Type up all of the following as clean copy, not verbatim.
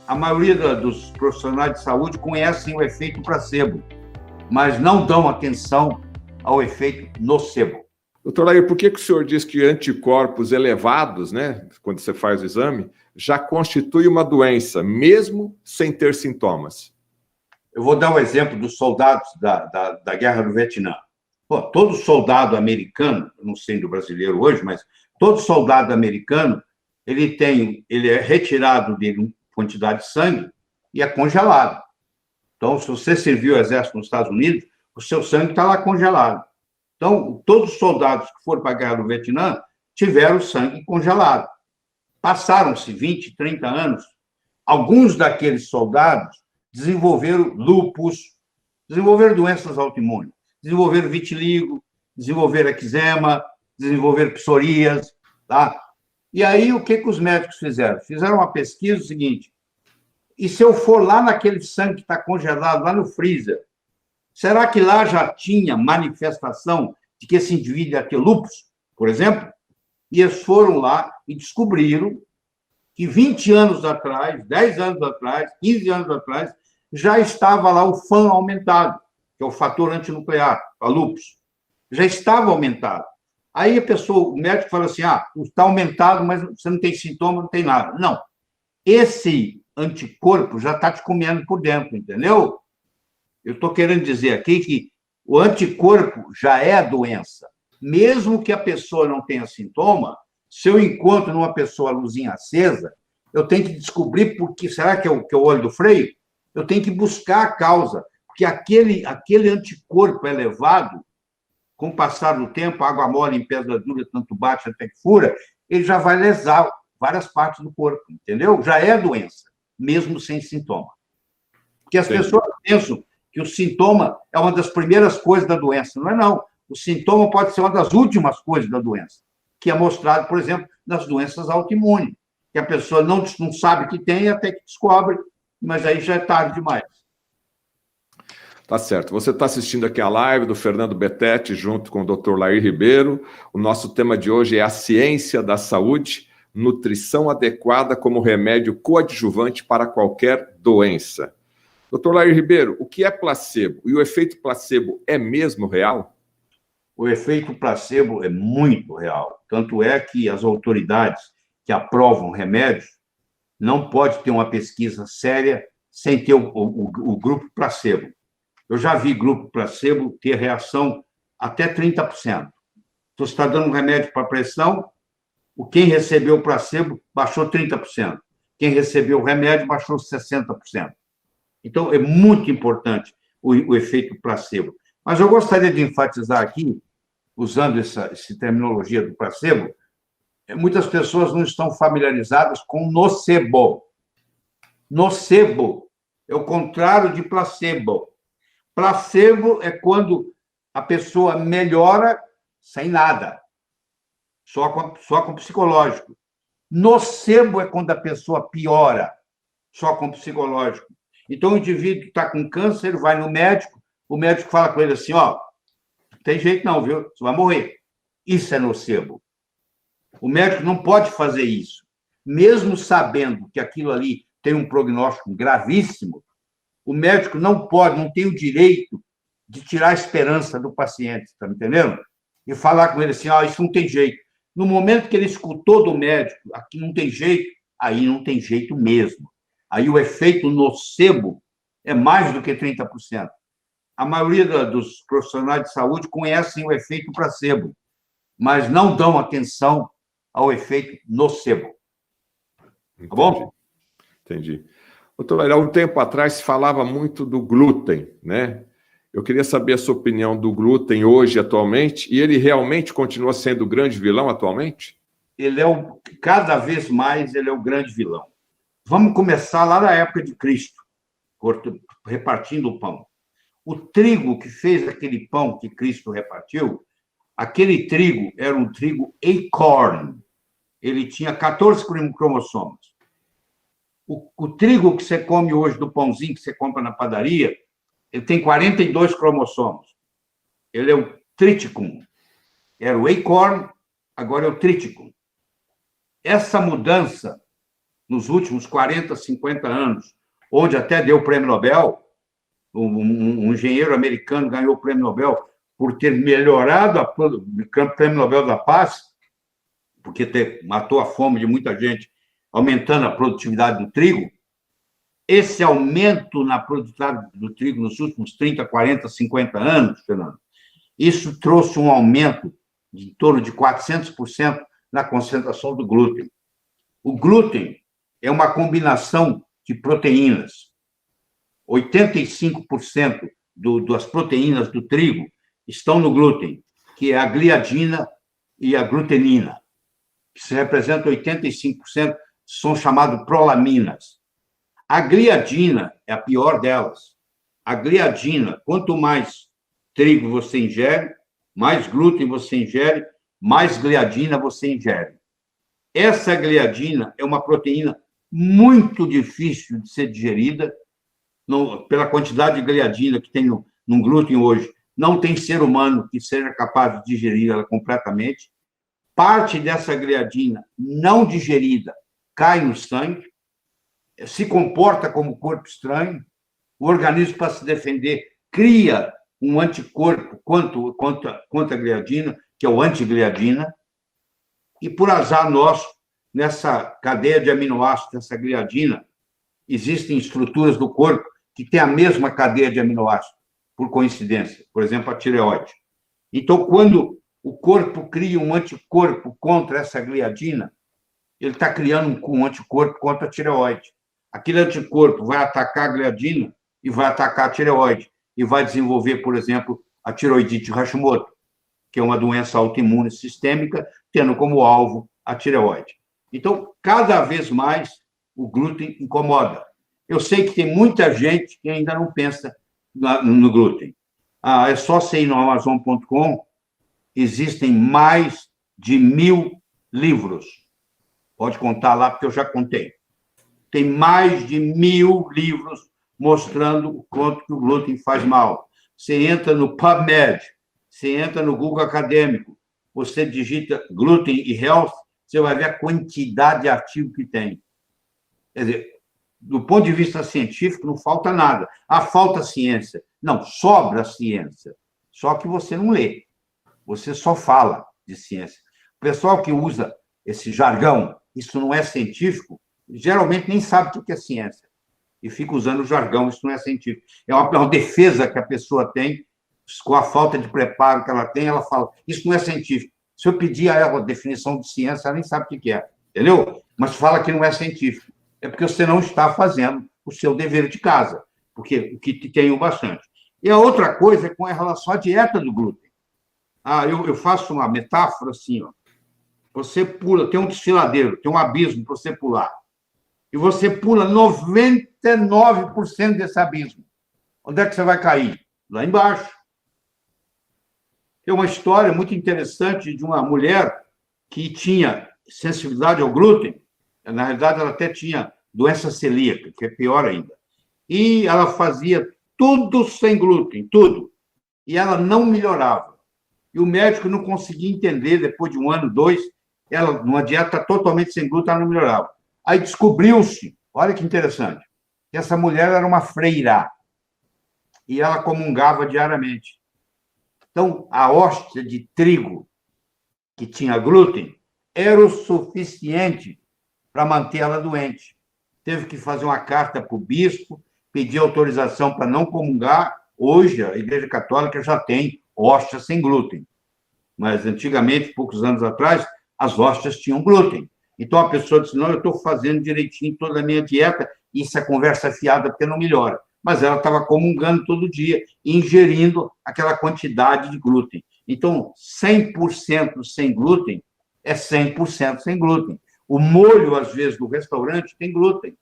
A maioria dos profissionais de saúde conhecem o efeito placebo, mas não dão atenção ao efeito nocebo. Doutor Lair, por que o senhor diz que anticorpos elevados, né, quando você faz o exame, já constitui uma doença, mesmo sem ter sintomas? Eu vou dar o exemplo dos soldados da Guerra do Vietnã. Pô, todo soldado americano, não sei do brasileiro hoje, mas todo soldado americano, ele é retirado dele uma quantidade de sangue e é congelado. Então, se você serviu o exército nos Estados Unidos, o seu sangue está lá congelado. Então, todos os soldados que foram para a Guerra do Vietnã tiveram sangue congelado. Passaram-se 20, 30 anos, alguns daqueles soldados desenvolveram lúpus, desenvolveram doenças autoimunes, desenvolveram vitiligo, desenvolveram eczema, desenvolveram psoríase, tá? E aí, o que os médicos fizeram? Fizeram uma pesquisa seguinte: e se eu for lá naquele sangue que está congelado, lá no freezer, será que lá já tinha manifestação de que esse indivíduo ia ter lúpus, por exemplo? E eles foram lá e descobriram que 20 anos atrás, 10 anos atrás, 15 anos atrás, já estava lá o FAN aumentado, que é o fator antinuclear, a lúpus. Já estava aumentado. Aí o médico fala assim, está aumentado, mas você não tem sintoma, não tem nada. Não. Esse anticorpo já está te comendo por dentro, entendeu? Eu estou querendo dizer aqui que o anticorpo já é a doença. Mesmo que a pessoa não tenha sintoma, se eu encontro numa pessoa a luzinha acesa, eu tenho que descobrir porque será que é o olho do freio? Eu tenho que buscar a causa, porque aquele anticorpo elevado, com o passar do tempo, água mole em pedra dura, tanto bate até que fura, ele já vai lesar várias partes do corpo, entendeu? Já é doença, mesmo sem sintoma. Porque as pessoas pensam que o sintoma é uma das primeiras coisas da doença. Não é, não. O sintoma pode ser uma das últimas coisas da doença, que é mostrado, por exemplo, nas doenças autoimunes, que a pessoa não sabe que tem até que descobre, mas aí já é tarde demais. Tá certo. Você está assistindo aqui a live do Fernando Betete, junto com o Dr. Lair Ribeiro. O nosso tema de hoje é a ciência da saúde, nutrição adequada como remédio coadjuvante para qualquer doença. Dr. Lair Ribeiro, o que é placebo? E o efeito placebo é mesmo real? O efeito placebo é muito real. Tanto é que as autoridades que aprovam remédios não pode ter uma pesquisa séria sem ter o grupo placebo. Eu já vi grupo placebo ter reação até 30%. Você está dando um remédio para pressão, quem recebeu o placebo baixou 30%. Quem recebeu o remédio baixou 60%. Então, é muito importante o efeito placebo. Mas eu gostaria de enfatizar aqui, usando essa terminologia do placebo, muitas pessoas não estão familiarizadas com nocebo. Nocebo é o contrário de placebo. Placebo é quando a pessoa melhora sem nada, só com psicológico. Nocebo é quando a pessoa piora, só com psicológico. Então, o indivíduo que está com câncer, ele vai no médico, o médico fala com ele assim, não tem jeito não, viu? Você vai morrer. Isso é nocebo. O médico não pode fazer isso. Mesmo sabendo que aquilo ali tem um prognóstico gravíssimo, o médico não tem o direito de tirar a esperança do paciente, está me entendendo? E falar com ele assim, isso não tem jeito. No momento que ele escutou do médico, aqui não tem jeito, aí não tem jeito mesmo. Aí o efeito nocebo é mais do que 30%. A maioria dos profissionais de saúde conhecem o efeito placebo, mas não dão atenção ao efeito nocebo. Tá bom? Entendi. Doutor, há um tempo atrás se falava muito do glúten, né? Eu queria saber a sua opinião do glúten hoje, atualmente, e ele realmente continua sendo o grande vilão atualmente? Cada vez mais ele é o grande vilão. Vamos começar lá na época de Cristo, repartindo o pão. O trigo que fez aquele pão que Cristo repartiu, aquele trigo era um trigo acorn. Ele tinha 14 cromossomos. O trigo que você come hoje do pãozinho que você compra na padaria, ele tem 42 cromossomos. Ele é o triticum. Era o acorn, agora é o triticum. Essa mudança nos últimos 40, 50 anos, onde até deu o prêmio Nobel, um engenheiro americano ganhou o prêmio Nobel por ter melhorado o prêmio Nobel da Paz, porque matou a fome de muita gente, aumentando a produtividade do trigo. Esse aumento na produtividade do trigo nos últimos 30, 40, 50 anos, Fernando, isso trouxe um aumento de em torno de 400% na concentração do glúten. O glúten é uma combinação de proteínas. 85% das proteínas do trigo estão no glúten, que é a gliadina e a glutenina, que se representam 85%, são chamados prolaminas. A gliadina é a pior delas. A gliadina, quanto mais trigo você ingere, mais glúten você ingere, mais gliadina você ingere. Essa gliadina é uma proteína muito difícil de ser digerida, pela quantidade de gliadina que tem no glúten hoje. Não tem ser humano que seja capaz de digerir ela completamente. Parte dessa gliadina não digerida cai no sangue, se comporta como corpo estranho, o organismo, para se defender, cria um anticorpo contra a gliadina, que é o antigliadina, e, por azar nosso, nessa cadeia de aminoácidos, nessa gliadina, existem estruturas do corpo que têm a mesma cadeia de aminoácidos, por coincidência, por exemplo, a tireoide. Então, quando o corpo cria um anticorpo contra essa gliadina, ele está criando um anticorpo contra a tireoide. Aquele anticorpo vai atacar a gliadina e vai atacar a tireoide, e vai desenvolver, por exemplo, a tireoidite Hashimoto, que é uma doença autoimune sistêmica, tendo como alvo a tireoide. Então, cada vez mais, o glúten incomoda. Eu sei que tem muita gente que ainda não pensa no glúten. É só você ir no Amazon.com, existem mais de 1000 livros. Pode contar lá, porque eu já contei. Tem mais de 1000 livros mostrando o quanto que o glúten faz mal. Você entra no PubMed, você entra no Google Acadêmico, você digita glúten e health, você vai ver a quantidade de artigo que tem. Quer dizer, do ponto de vista científico, não falta nada. Falta ciência. Não, sobra ciência. Só que você não lê. Você só fala de ciência. O pessoal que usa esse jargão, isso não é científico, geralmente nem sabe o que é ciência. E fica usando o jargão, isso não é científico. É uma defesa que a pessoa tem, com a falta de preparo que ela tem, ela fala, isso não é científico. Se eu pedir a ela a definição de ciência, ela nem sabe o que é, entendeu? Mas fala que não é científico. É porque você não está fazendo o seu dever de casa, porque o que tem bastante. E a outra coisa é com relação à dieta do glúten. Eu faço uma metáfora assim, ó. Você pula, tem um desfiladeiro, tem um abismo para você pular. E você pula 99% desse abismo. Onde é que você vai cair? Lá embaixo. Tem uma história muito interessante de uma mulher que tinha sensibilidade ao glúten. Na realidade, ela até tinha doença celíaca, que é pior ainda. E ela fazia tudo sem glúten, tudo. E ela não melhorava. E o médico não conseguia entender, depois de 1 ano, 2, ela, numa dieta totalmente sem glúten, ela não melhorava. Aí descobriu-se, olha que interessante, que essa mulher era uma freira. E ela comungava diariamente. Então, a hóstia de trigo que tinha glúten era o suficiente para manter ela doente. Teve que fazer uma carta para o bispo, pedir autorização para não comungar. Hoje, a Igreja Católica já tem hóstia sem glúten. Mas, antigamente, poucos anos atrás, as hóstias tinham glúten. Então, a pessoa disse, não, eu estou fazendo direitinho toda a minha dieta, e isso é conversa fiada, porque não melhora. Mas ela estava comungando todo dia, ingerindo aquela quantidade de glúten. Então, 100% sem glúten é 100% sem glúten. O molho, às vezes, do restaurante tem glúten.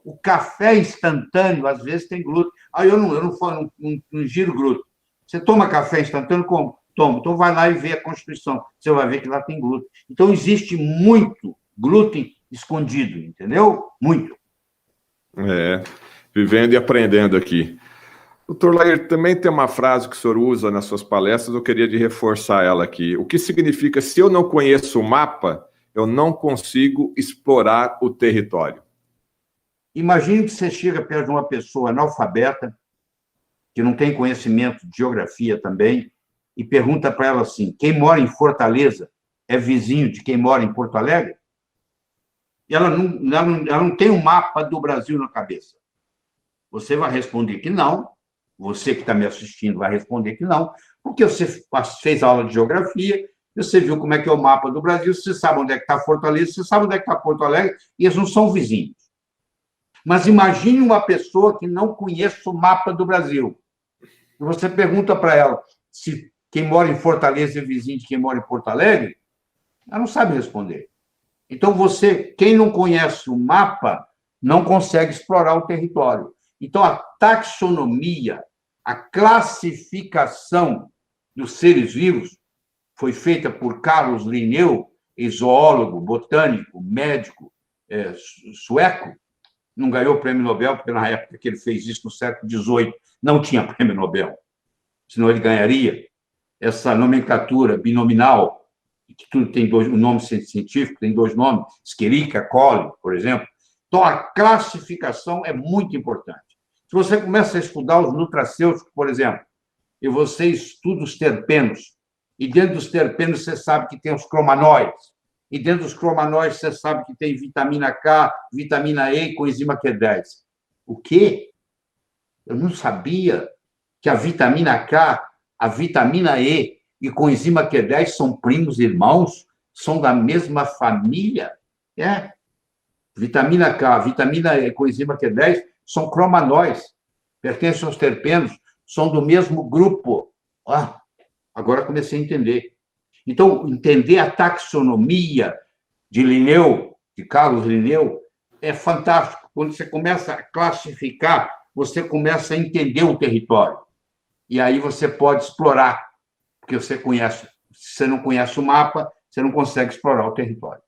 O café instantâneo, às vezes, tem glúten. Eu não ingiro glúten. Você toma café instantâneo como? Toma. Então, vai lá e vê a Constituição. Você vai ver que lá tem glúten. Então, existe muito glúten escondido, entendeu? Muito. Vivendo e aprendendo aqui. Doutor Lair, também tem uma frase que o senhor usa nas suas palestras, eu queria reforçar ela aqui. O que significa, se eu não conheço o mapa, eu não consigo explorar o território? Imagine que você chega perto de uma pessoa analfabeta, que não tem conhecimento de geografia também, e pergunta para ela assim: quem mora em Fortaleza é vizinho de quem mora em Porto Alegre? E ela não tem um mapa do Brasil na cabeça. Você vai responder que não, você que está me assistindo vai responder que não, porque você fez aula de geografia, você viu como é que é o mapa do Brasil, você sabe onde é que está Fortaleza, você sabe onde é que está Porto Alegre, e eles não são vizinhos. Mas imagine uma pessoa que não conhece o mapa do Brasil. E você pergunta para ela se quem mora em Fortaleza é vizinho de quem mora em Porto Alegre, ela não sabe responder. Então, quem não conhece o mapa, não consegue explorar o território. Então, a taxonomia, a classificação dos seres vivos, foi feita por Carlos Linneu, zoólogo, botânico, médico, sueco. Não ganhou o prêmio Nobel, porque na época que ele fez isso, no século XVIII, não tinha prêmio Nobel. Senão ele ganharia. Essa nomenclatura binominal, que tudo tem um nome científico, tem 2 nomes, Escherichia coli, por exemplo. Então, a classificação é muito importante. Se você começa a estudar os nutracêuticos, por exemplo, e você estuda os terpenos, e dentro dos terpenos você sabe que tem os cromanóides, e dentro dos cromanóides você sabe que tem vitamina K, vitamina E e coenzima Q10. O quê? Eu não sabia que a vitamina K, a vitamina E e coenzima Q10 são primos irmãos, são da mesma família. Vitamina K, vitamina E e coenzima Q10 são cromanóides, pertencem aos terpenos, são do mesmo grupo. Agora comecei a entender. Então, entender a taxonomia de Linneu, de Carlos Linneu, é fantástico. Quando você começa a classificar, você começa a entender o território. E aí você pode explorar, porque você conhece. Se você não conhece o mapa, você não consegue explorar o território.